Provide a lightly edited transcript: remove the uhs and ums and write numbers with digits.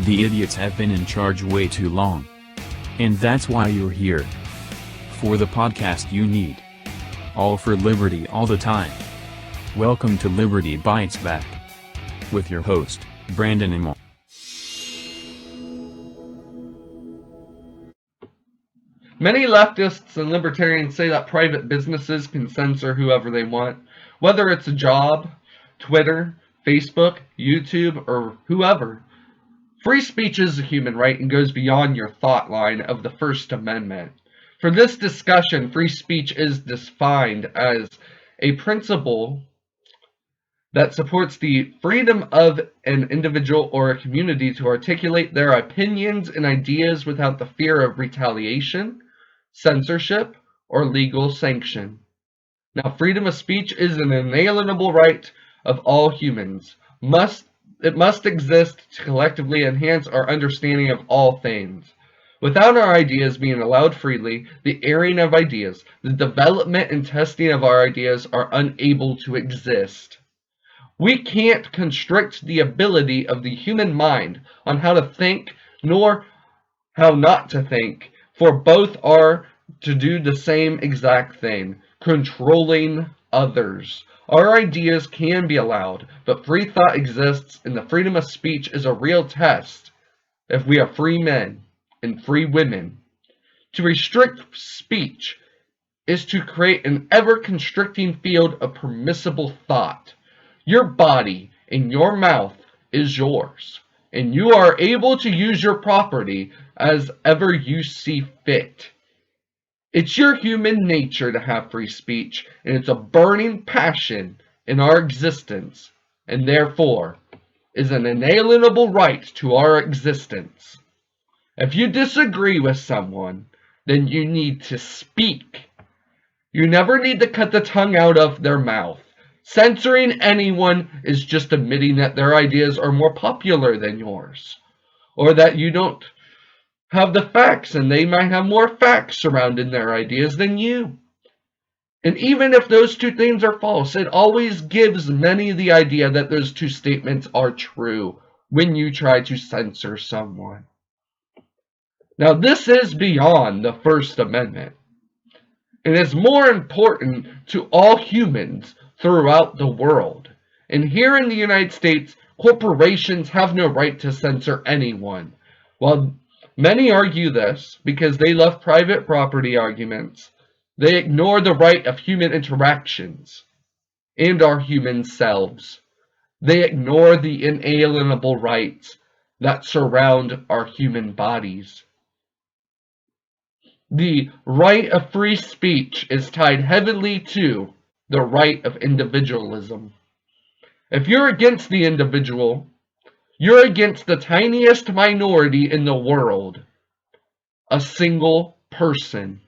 The idiots have been in charge way too long. And that's why you're here. For the podcast you need. All for liberty all the time. Welcome to Liberty Bites Back. With your host, Brandon Emil. Many leftists and libertarians say that private businesses can censor whoever they want, whether it's a job, Twitter, Facebook, YouTube, or whoever. Free speech is a human right and goes beyond your thought line of the First Amendment. For this discussion, free speech is defined as a principle that supports the freedom of an individual or a community to articulate their opinions and ideas without the fear of retaliation, censorship, or legal sanction. Now, freedom of speech is an inalienable right of all humans. It must exist to collectively enhance our understanding of all things. Without our ideas being allowed freely, the airing of ideas, the development and testing of our ideas are unable to exist. We can't constrict the ability of the human mind on how to think nor how not to think, for both are to do the same exact thing, controlling others. Our ideas can be allowed, but free thought exists, and the freedom of speech is a real test if we are free men and free women. To restrict speech is to create an ever-constricting field of permissible thought. Your body and your mouth is yours, and you are able to use your property as ever you see fit. It's your human nature to have free speech, and it's a burning passion in our existence, and therefore is an inalienable right to our existence. If you disagree with someone, then you need to speak. You never need to cut the tongue out of their mouth. Censoring anyone is just admitting that their ideas are more popular than yours, or that you don't have the facts and they might have more facts surrounding their ideas than you. And even if those two things are false, it always gives many the idea that those two statements are true when you try to censor someone. Now, this is beyond the First Amendment, and is more important to all humans throughout the world. And here in the United States, corporations have no right to censor anyone. While many argue this because they love private property arguments, they ignore the right of human interactions and our human selves. They ignore the inalienable rights that surround our human bodies. The right of free speech is tied heavily to the right of individualism. If you're against the individual, you're against the tiniest minority in the world, a single person.